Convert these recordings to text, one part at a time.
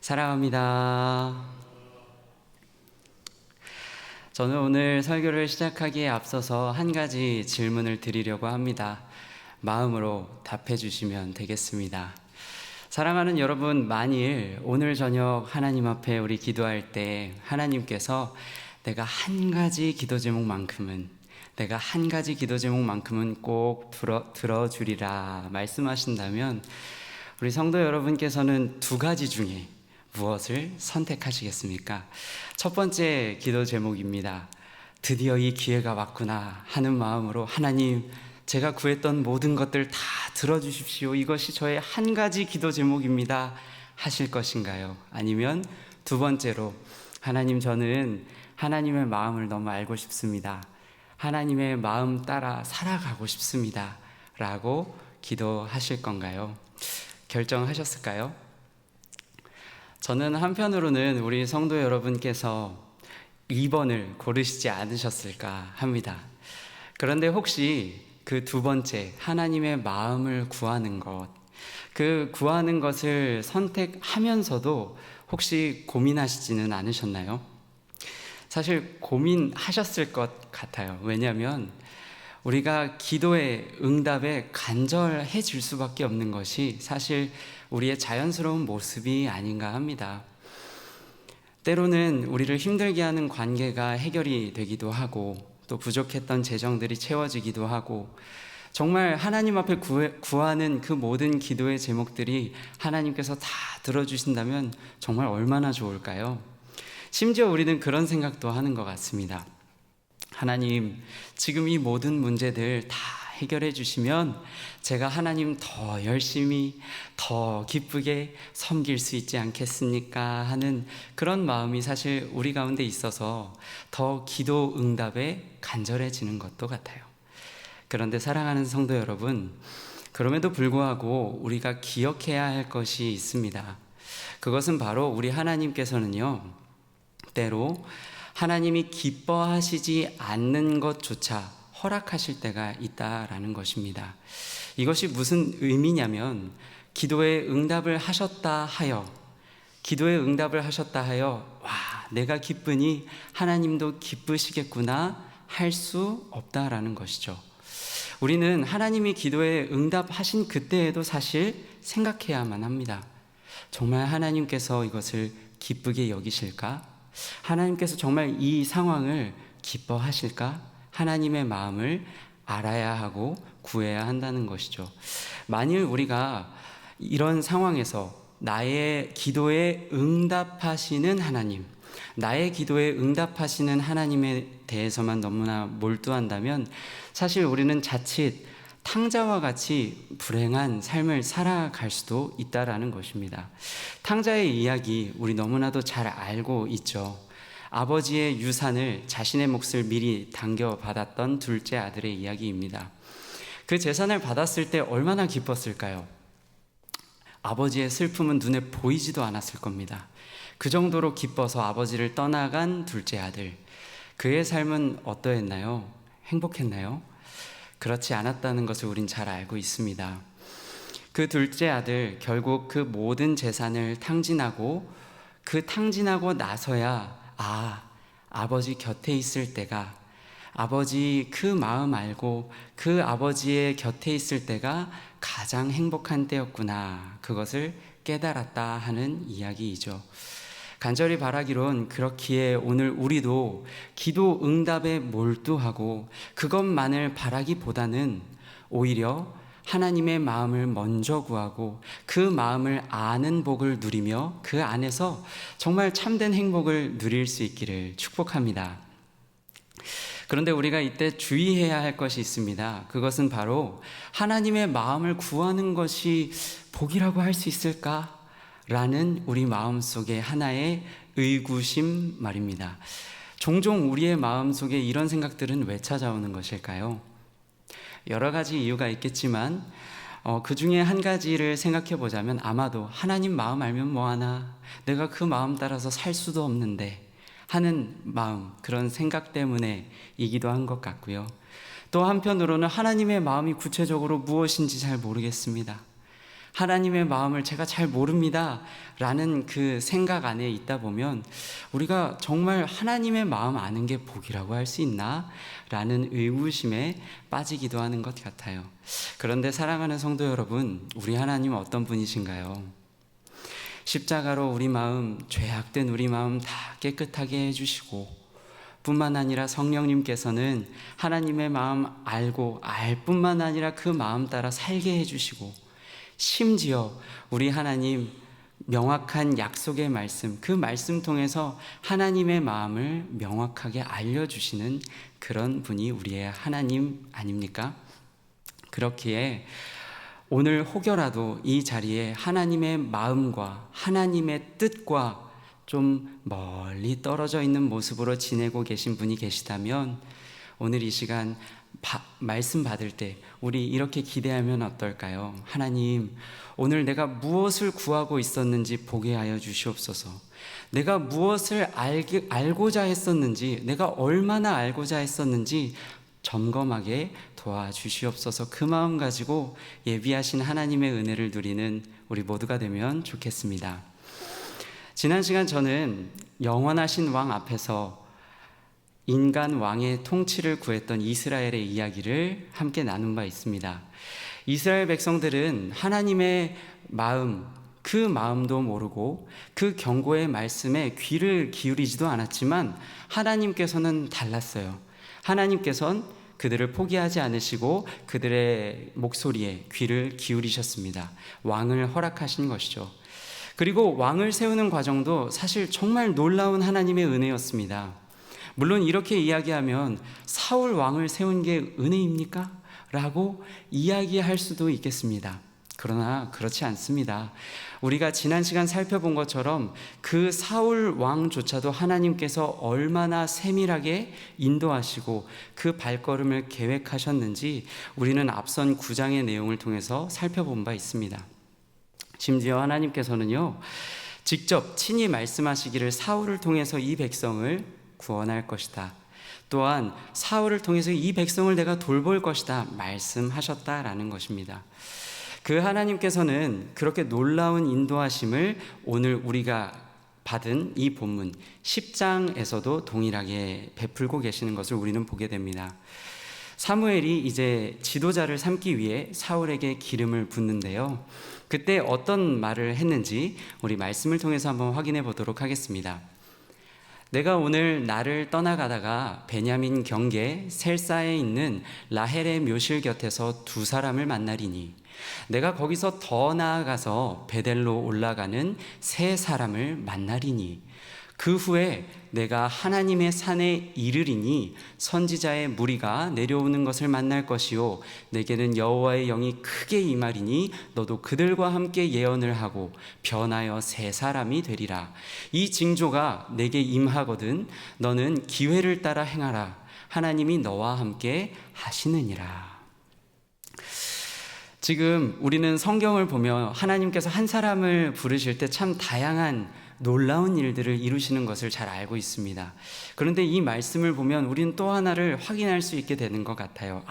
사랑합니다. 저는 오늘 설교를 시작하기에 앞서서 한 가지 질문을 드리려고 합니다. 마음으로 답해 주시면 되겠습니다. 사랑하는 여러분, 만일 오늘 저녁 하나님 앞에 우리 기도할 때 하나님께서 내가 한 가지 기도 제목만큼은 꼭 들어주리라 말씀하신다면 우리 성도 여러분께서는 두 가지 중에 무엇을 선택하시겠습니까? 첫 번째 기도 제목입니다. 드디어 이 기회가 왔구나 하는 마음으로 하나님, 제가 구했던 모든 것들 다 들어주십시오. 이것이 저의 한 가지 기도 제목입니다. 하실 것인가요? 아니면 두 번째로 하나님, 저는 하나님의 마음을 너무 알고 싶습니다. 하나님의 마음 따라 살아가고 싶습니다. 라고 기도하실 건가요? 결정하셨을까요? 저는 한편으로는 우리 성도 여러분께서 2번을 고르시지 않으셨을까 합니다. 그런데 혹시 그 두 번째, 하나님의 마음을 구하는 것, 그 구하는 것을 선택하면서도 혹시 고민하시지는 않으셨나요? 사실 고민하셨을 것 같아요. 왜냐하면 우리가 기도의 응답에 간절해질 수밖에 없는 것이 사실 우리의 자연스러운 모습이 아닌가 합니다. 때로는 우리를 힘들게 하는 관계가 해결이 되기도 하고, 또 부족했던 재정들이 채워지기도 하고, 정말 하나님 앞에 구하는 그 모든 기도의 제목들이 하나님께서 다 들어주신다면 정말 얼마나 좋을까요? 심지어 우리는 그런 생각도 하는 것 같습니다. 하나님, 지금 이 모든 문제들 다 해결해 주시면 제가 하나님 더 열심히, 더 기쁘게 섬길 수 있지 않겠습니까? 하는 그런 마음이 사실 우리 가운데 있어서 더 기도 응답에 간절해지는 것도 같아요. 그런데 사랑하는 성도 여러분, 그럼에도 불구하고 우리가 기억해야 할 것이 있습니다. 그것은 바로 우리 하나님께서는요, 때로 하나님이 기뻐하시지 않는 것조차 허락하실 때가 있다라는 것입니다. 이것이 무슨 의미냐면 기도의 응답을 하셨다 하여 와, 내가 기쁘니 하나님도 기쁘시겠구나 할 수 없다라는 것이죠. 우리는 하나님이 기도에 응답하신 그때에도 사실 생각해야만 합니다. 정말 하나님께서 이것을 기쁘게 여기실까? 하나님께서 정말 이 상황을 기뻐하실까? 하나님의 마음을 알아야 하고 구해야 한다는 것이죠. 만일 우리가 이런 상황에서 나의 기도에 응답하시는 하나님, 나의 기도에 응답하시는 하나님에 대해서만 너무나 몰두한다면 사실 우리는 자칫 탕자와 같이 불행한 삶을 살아갈 수도 있다라는 것입니다. 탕자의 이야기 우리 너무나도 잘 알고 있죠. 아버지의 유산을 자신의 몫을 미리 당겨받았던 둘째 아들의 이야기입니다. 그 재산을 받았을 때 얼마나 기뻤을까요? 아버지의 슬픔은 눈에 보이지도 않았을 겁니다. 그 정도로 기뻐서 아버지를 떠나간 둘째 아들, 그의 삶은 어떠했나요? 행복했나요? 그렇지 않았다는 것을 우린 잘 알고 있습니다. 그 둘째 아들, 결국 그 모든 재산을 탕진하고 나서야 아버지 곁에 있을 때가, 아버지 그 마음 알고 그 아버지의 곁에 있을 때가 가장 행복한 때였구나, 그것을 깨달았다 하는 이야기이죠. 간절히 바라기론 그렇기에 오늘 우리도 기도 응답에 몰두하고 그것만을 바라기보다는 오히려 하나님의 마음을 먼저 구하고 그 마음을 아는 복을 누리며 그 안에서 정말 참된 행복을 누릴 수 있기를 축복합니다. 그런데 우리가 이때 주의해야 할 것이 있습니다. 그것은 바로 하나님의 마음을 구하는 것이 복이라고 할 수 있을까? 라는 우리 마음속에 하나의 의구심 말입니다. 종종 우리의 마음속에 이런 생각들은 왜 찾아오는 것일까요? 여러 가지 이유가 있겠지만 그 중에 한 가지를 생각해 보자면 아마도 하나님 마음 알면 뭐하나, 내가 그 마음 따라서 살 수도 없는데 하는 마음, 그런 생각 때문에이기도 한 것 같고요. 또 한편으로는 하나님의 마음이 구체적으로 무엇인지 잘 모르겠습니다. 하나님의 마음을 제가 잘 모릅니다 라는 그 생각 안에 있다 보면 우리가 정말 하나님의 마음 아는 게 복이라고 할 수 있나? 라는 의구심에 빠지기도 하는 것 같아요. 그런데 사랑하는 성도 여러분, 우리 하나님은 어떤 분이신가요? 십자가로 우리 마음, 죄악된 우리 마음 다 깨끗하게 해주시고 뿐만 아니라 성령님께서는 하나님의 마음 알고 알 뿐만 아니라 그 마음 따라 살게 해주시고 심지어 우리 하나님 명확한 약속의 말씀, 그 말씀 통해서 하나님의 마음을 명확하게 알려주시는 그런 분이 우리의 하나님 아닙니까? 그렇기에 오늘 혹여라도 이 자리에 하나님의 마음과 하나님의 뜻과 좀 멀리 떨어져 있는 모습으로 지내고 계신 분이 계시다면 오늘 이 시간 말씀 받을 때 우리 이렇게 기대하면 어떨까요? 하나님, 오늘 내가 무엇을 구하고 있었는지 보게 하여 주시옵소서. 내가 무엇을 알고자 했었는지, 내가 얼마나 알고자 했었는지 점검하게 도와주시옵소서. 그 마음 가지고 예비하신 하나님의 은혜를 누리는 우리 모두가 되면 좋겠습니다. 지난 시간 저는 영원하신 왕 앞에서 인간 왕의 통치를 구했던 이스라엘의 이야기를 함께 나눈 바 있습니다. 이스라엘 백성들은 하나님의 마음, 그 마음도 모르고 그 경고의 말씀에 귀를 기울이지도 않았지만 하나님께서는 달랐어요. 하나님께서는 그들을 포기하지 않으시고 그들의 목소리에 귀를 기울이셨습니다. 왕을 허락하신 것이죠. 그리고 왕을 세우는 과정도 사실 정말 놀라운 하나님의 은혜였습니다. 물론 이렇게 이야기하면 사울 왕을 세운 게 은혜입니까? 라고 이야기할 수도 있겠습니다. 그러나 그렇지 않습니다. 우리가 지난 시간 살펴본 것처럼 그 사울 왕조차도 하나님께서 얼마나 세밀하게 인도하시고 그 발걸음을 계획하셨는지 우리는 앞선 9장의 내용을 통해서 살펴본 바 있습니다. 심지어 하나님께서는요, 직접 친히 말씀하시기를 사울을 통해서 이 백성을 구원할 것이다. 또한 사울을 통해서 이 백성을 내가 돌볼 것이다 말씀하셨다라는 것입니다. 그 하나님께서는 그렇게 놀라운 인도하심을 오늘 우리가 받은 이 본문 10장에서도 동일하게 베풀고 계시는 것을 우리는 보게 됩니다. 사무엘이 이제 지도자를 삼기 위해 사울에게 기름을 붓는데요. 그때 어떤 말을 했는지 우리 말씀을 통해서 한번 확인해 보도록 하겠습니다. 내가 오늘 나를 떠나가다가 베냐민 경계 셀사에 있는 라헬의 묘실 곁에서 두 사람을 만나리니 내가 거기서 더 나아가서 베델로 올라가는 세 사람을 만나리니 그 후에 내가 하나님의 산에 이르리니 선지자의 무리가 내려오는 것을 만날 것이요 내게는 여호와의 영이 크게 임하리니 너도 그들과 함께 예언을 하고 변하여 세 사람이 되리라. 이 징조가 내게 임하거든 너는 기회를 따라 행하라. 하나님이 너와 함께 하시느니라. 지금 우리는 성경을 보며 하나님께서 한 사람을 부르실 때 참 다양한 놀라운 일들을 이루시는 것을 잘 알고 있습니다. 그런데 이 말씀을 보면 우리는 또 하나를 확인할 수 있게 되는 것 같아요.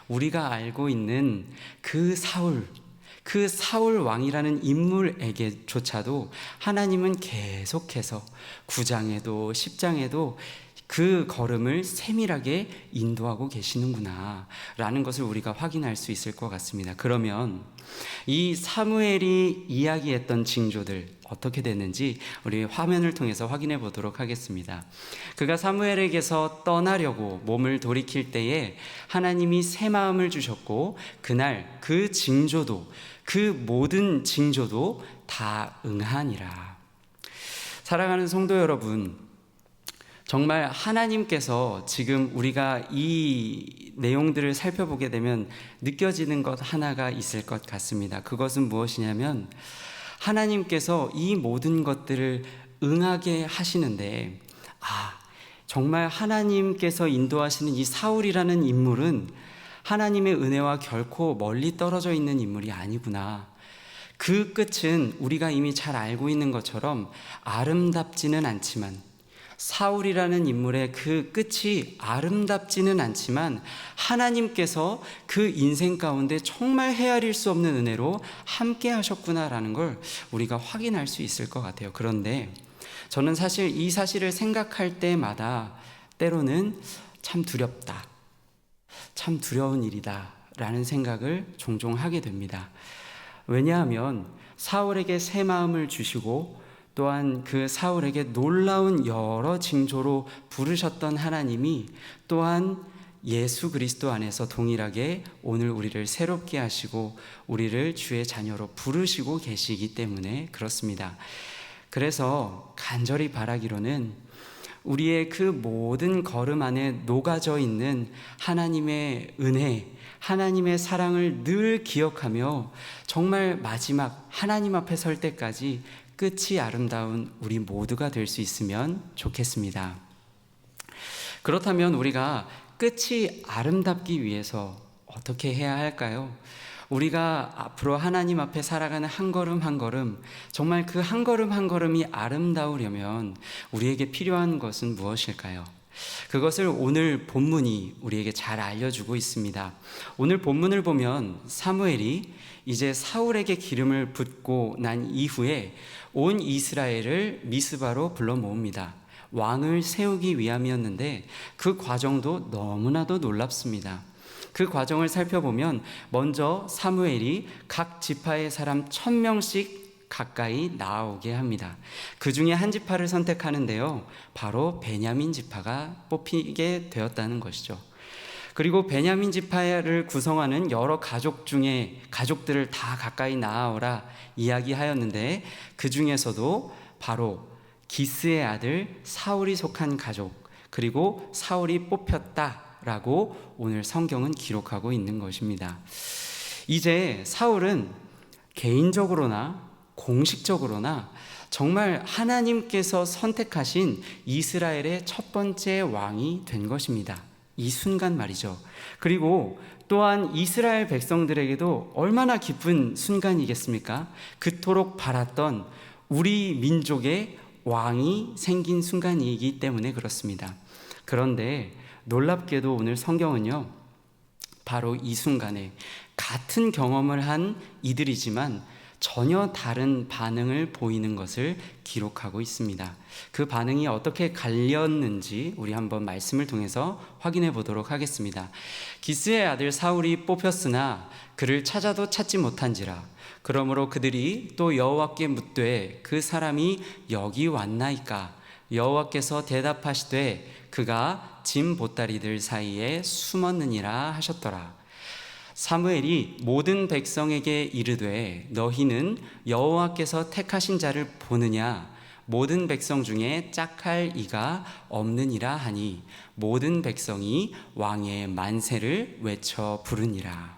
우리가 알고 있는 그 사울 왕이라는 인물에게조차도 하나님은 계속해서 9장에도 10장에도 그 걸음을 세밀하게 인도하고 계시는구나 라는 것을 우리가 확인할 수 있을 것 같습니다. 그러면 이 사무엘이 이야기했던 징조들 어떻게 됐는지 우리 화면을 통해서 확인해 보도록 하겠습니다. 그가 사무엘에게서 떠나려고 몸을 돌이킬 때에 하나님이 새 마음을 주셨고 그날 그 징조도 그 모든 징조도 다 응하니라. 사랑하는 성도 여러분, 정말 하나님께서 지금 우리가 이 내용들을 살펴보게 되면 느껴지는 것 하나가 있을 것 같습니다. 그것은 무엇이냐면 하나님께서 이 모든 것들을 응하게 하시는데 정말 하나님께서 인도하시는 이 사울이라는 인물은 하나님의 은혜와 결코 멀리 떨어져 있는 인물이 아니구나. 그 끝은 우리가 이미 잘 알고 있는 것처럼 아름답지는 않지만 사울이라는 인물의 그 끝이 아름답지는 않지만 하나님께서 그 인생 가운데 정말 헤아릴 수 없는 은혜로 함께 하셨구나라는 걸 우리가 확인할 수 있을 것 같아요. 그런데 저는 사실 이 사실을 생각할 때마다 때로는 참 두렵다, 참 두려운 일이다 라는 생각을 종종 하게 됩니다. 왜냐하면 사울에게 새 마음을 주시고 또한 그 사울에게 놀라운 여러 징조로 부르셨던 하나님이 또한 예수 그리스도 안에서 동일하게 오늘 우리를 새롭게 하시고 우리를 주의 자녀로 부르시고 계시기 때문에 그렇습니다. 그래서 간절히 바라기로는 우리의 그 모든 걸음 안에 녹아져 있는 하나님의 은혜, 하나님의 사랑을 늘 기억하며 정말 마지막 하나님 앞에 설 때까지 끝이 아름다운 우리 모두가 될 수 있으면 좋겠습니다. 그렇다면 우리가 끝이 아름답기 위해서 어떻게 해야 할까요? 우리가 앞으로 하나님 앞에 살아가는 한 걸음 한 걸음, 정말 그 한 걸음 한 걸음이 아름다우려면 우리에게 필요한 것은 무엇일까요? 그것을 오늘 본문이 우리에게 잘 알려주고 있습니다. 오늘 본문을 보면 사무엘이 이제 사울에게 기름을 붓고 난 이후에 온 이스라엘을 미스바로 불러 모읍니다. 왕을 세우기 위함이었는데 그 과정도 너무나도 놀랍습니다. 그 과정을 살펴보면 먼저 사무엘이 각 지파의 사람 1000명씩 가까이 나아오게 합니다. 그 중에 한 지파를 선택하는데요, 바로 베냐민 지파가 뽑히게 되었다는 것이죠. 그리고 베냐민 지파를 구성하는 여러 가족 중에 가족들을 다 가까이 나아오라 이야기하였는데 그 중에서도 바로 기스의 아들 사울이 속한 가족, 그리고 사울이 뽑혔다라고 오늘 성경은 기록하고 있는 것입니다. 이제 사울은 개인적으로나 공식적으로나 정말 하나님께서 선택하신 이스라엘의 첫 번째 왕이 된 것입니다. 이 순간 말이죠. 그리고 또한 이스라엘 백성들에게도 얼마나 기쁜 순간이겠습니까? 그토록 바랐던 우리 민족의 왕이 생긴 순간이기 때문에 그렇습니다. 그런데 놀랍게도 오늘 성경은요, 바로 이 순간에 같은 경험을 한 이들이지만 전혀 다른 반응을 보이는 것을 기록하고 있습니다. 그 반응이 어떻게 갈렸는지 우리 한번 말씀을 통해서 확인해 보도록 하겠습니다. 기스의 아들 사울이 뽑혔으나 그를 찾아도 찾지 못한지라. 그러므로 그들이 또 여호와께 묻되 그 사람이 여기 왔나이까? 여호와께서 대답하시되 그가 짐 보따리들 사이에 숨었느니라 하셨더라. 사무엘이 모든 백성에게 이르되 너희는 여호와께서 택하신 자를 보느냐? 모든 백성 중에 짝할 이가 없느니라 하니 모든 백성이 왕의 만세를 외쳐 부르니라.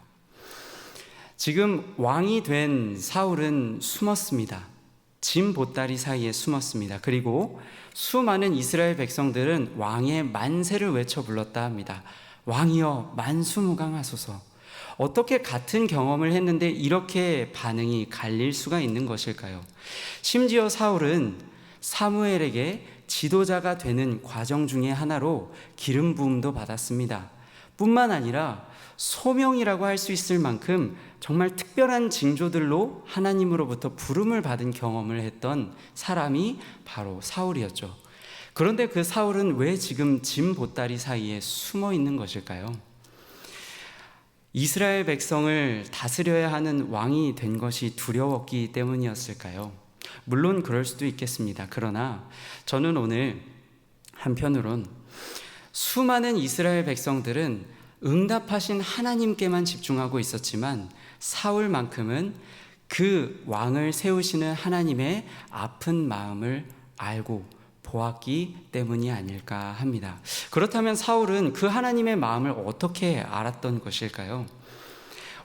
지금 왕이 된 사울은 숨었습니다. 짐 보따리 사이에 숨었습니다. 그리고 수많은 이스라엘 백성들은 왕의 만세를 외쳐 불렀다 합니다. 왕이여 만수무강하소서. 어떻게 같은 경험을 했는데 이렇게 반응이 갈릴 수가 있는 것일까요? 심지어 사울은 사무엘에게 지도자가 되는 과정 중에 하나로 기름 부음도 받았습니다. 뿐만 아니라 소명이라고 할 수 있을 만큼 정말 특별한 징조들로 하나님으로부터 부름을 받은 경험을 했던 사람이 바로 사울이었죠. 그런데 그 사울은 왜 지금 짐 보따리 사이에 숨어 있는 것일까요? 이스라엘 백성을 다스려야 하는 왕이 된 것이 두려웠기 때문이었을까요? 물론 그럴 수도 있겠습니다. 그러나 저는 오늘 한편으론 수많은 이스라엘 백성들은 응답하신 하나님께만 집중하고 있었지만 사울만큼은 그 왕을 세우시는 하나님의 아픈 마음을 알고 보았기 때문이 아닐까 합니다. 그렇다면 사울은 그 하나님의 마음을 어떻게 알았던 것일까요?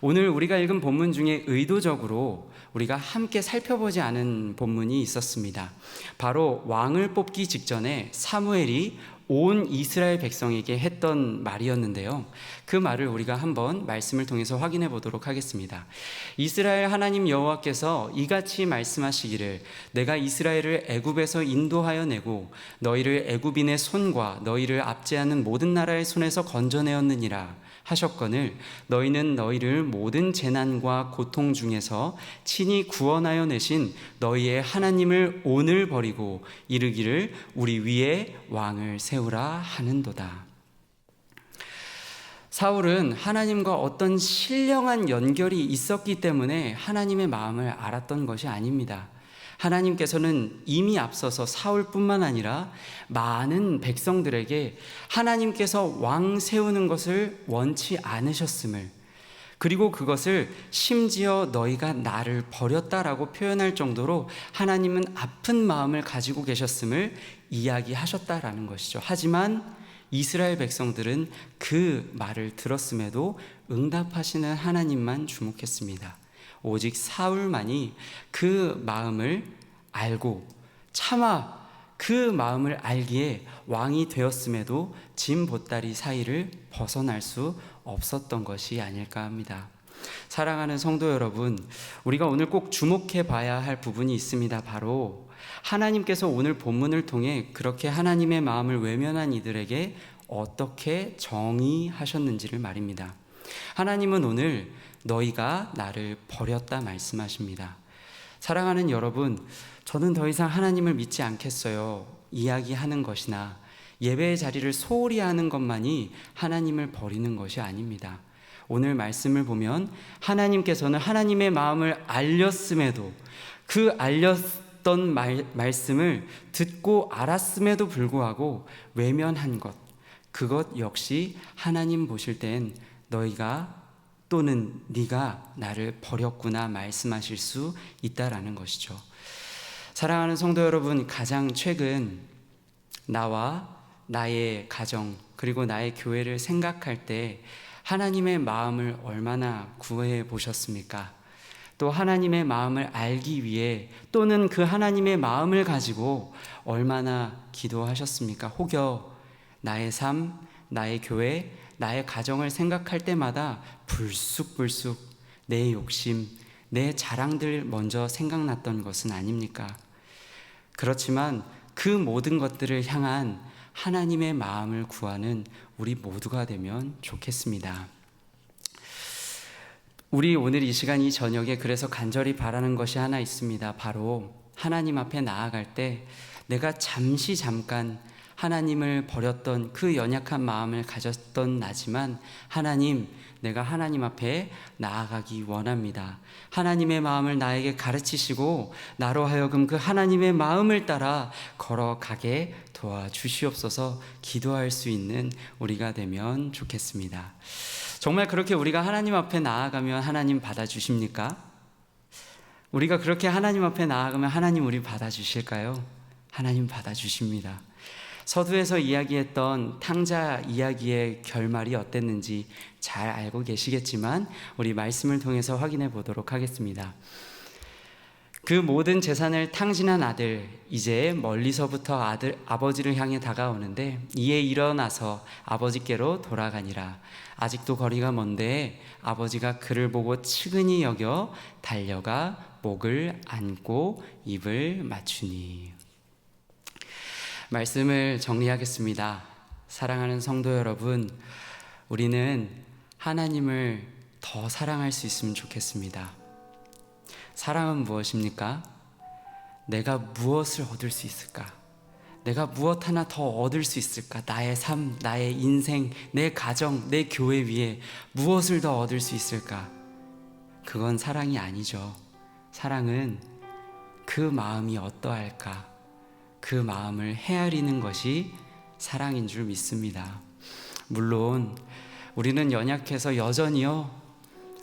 오늘 우리가 읽은 본문 중에 의도적으로 우리가 함께 살펴보지 않은 본문이 있었습니다. 바로 왕을 뽑기 직전에 사무엘이 온 이스라엘 백성에게 했던 말이었는데요. 그 말을 우리가 한번 말씀을 통해서 확인해 보도록 하겠습니다. 이스라엘 하나님 여호와께서 이같이 말씀하시기를 내가 이스라엘을 애굽에서 인도하여 내고 너희를 애굽인의 손과 너희를 압제하는 모든 나라의 손에서 건져내었느니라 하셨거늘 너희는 너희를 모든 재난과 고통 중에서 친히 구원하여 내신 너희의 하나님을 오늘 버리고 이르기를 우리 위에 왕을 세우라 하는도다. 사울은 하나님과 어떤 신령한 연결이 있었기 때문에 하나님의 마음을 알았던 것이 아닙니다. 하나님께서는 이미 앞서서 사울뿐만 아니라 많은 백성들에게 하나님께서 왕 세우는 것을 원치 않으셨음을, 그리고 그것을 심지어 너희가 나를 버렸다라고 표현할 정도로 하나님은 아픈 마음을 가지고 계셨음을 이야기하셨다라는 것이죠. 하지만 이스라엘 백성들은 그 말을 들었음에도 응답하시는 하나님만 주목했습니다. 오직 사울만이 그 마음을 알고 차마 그 마음을 알기에 왕이 되었음에도 짐 보따리 사이를 벗어날 수 없었던 것이 아닐까 합니다. 사랑하는 성도 여러분, 우리가 오늘 꼭 주목해 봐야 할 부분이 있습니다. 바로 하나님께서 오늘 본문을 통해 그렇게 하나님의 마음을 외면한 이들에게 어떻게 정의하셨는지를 말입니다. 하나님은 오늘 너희가 나를 버렸다 말씀하십니다. 사랑하는 여러분, 저는 더 이상 하나님을 믿지 않겠어요 이야기하는 것이나 예배의 자리를 소홀히 하는 것만이 하나님을 버리는 것이 아닙니다. 오늘 말씀을 보면 하나님께서는 하나님의 마음을 알렸음에도 그 알렸던 말씀을 듣고 알았음에도 불구하고 외면한 것, 그것 역시 하나님 보실 땐 너희가 또는 네가 나를 버렸구나 말씀하실 수 있다라는 것이죠. 사랑하는 성도 여러분, 가장 최근 나와 나의 가정 그리고 나의 교회를 생각할 때 하나님의 마음을 얼마나 구해 보셨습니까? 또 하나님의 마음을 알기 위해 또는 그 하나님의 마음을 가지고 얼마나 기도하셨습니까? 혹여 나의 삶, 나의 교회, 나의 가정을 생각할 때마다 불쑥불쑥 내 욕심, 내 자랑들 먼저 생각났던 것은 아닙니까? 그렇지만 그 모든 것들을 향한 하나님의 마음을 구하는 우리 모두가 되면 좋겠습니다. 우리 오늘 이 시간 이 저녁에 그래서 간절히 바라는 것이 하나 있습니다. 바로 하나님 앞에 나아갈 때 내가 잠깐 하나님을 버렸던 그 연약한 마음을 가졌던 나지만 하나님, 내가 하나님 앞에 나아가기 원합니다. 하나님의 마음을 나에게 가르치시고 나로 하여금 그 하나님의 마음을 따라 걸어가게 도와주시옵소서 기도할 수 있는 우리가 되면 좋겠습니다. 정말 그렇게 우리가 하나님 앞에 나아가면 하나님 받아주십니까? 우리가 그렇게 하나님 앞에 나아가면 하나님 우리 받아주실까요? 하나님 받아주십니다. 서두에서 이야기했던 탕자 이야기의 결말이 어땠는지 잘 알고 계시겠지만 우리 말씀을 통해서 확인해 보도록 하겠습니다. 그 모든 재산을 탕진한 아들, 이제 멀리서부터 아버지를 향해 다가오는데 이에 일어나서 아버지께로 돌아가니라. 아직도 거리가 먼데 아버지가 그를 보고 측은히 여겨 달려가 목을 안고 입을 맞추니. 말씀을 정리하겠습니다. 사랑하는 성도 여러분, 우리는 하나님을 더 사랑할 수 있으면 좋겠습니다. 사랑은 무엇입니까? 내가 무엇을 얻을 수 있을까? 내가 무엇 하나 더 얻을 수 있을까? 나의 삶, 나의 인생, 내 가정, 내 교회 위에 무엇을 더 얻을 수 있을까? 그건 사랑이 아니죠. 사랑은 그 마음이 어떠할까? 그 마음을 헤아리는 것이 사랑인 줄 믿습니다. 물론 우리는 연약해서 여전히요,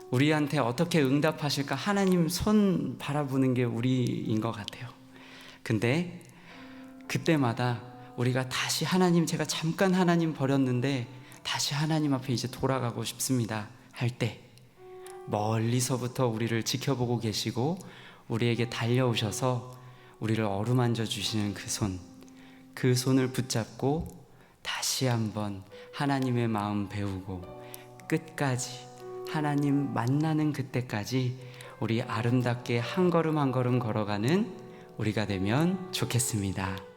우리한테 어떻게 응답하실까 하나님 손 바라보는 게 우리인 것 같아요. 근데 그때마다 우리가 다시 하나님, 제가 잠깐 하나님 버렸는데 다시 하나님 앞에 이제 돌아가고 싶습니다 할 때 멀리서부터 우리를 지켜보고 계시고 우리에게 달려오셔서 우리를 어루만져 주시는 그 손을 붙잡고 다시 한번 하나님의 마음 배우고 끝까지 하나님 만나는 그때까지 우리 아름답게 한 걸음 한 걸음 걸어가는 우리가 되면 좋겠습니다.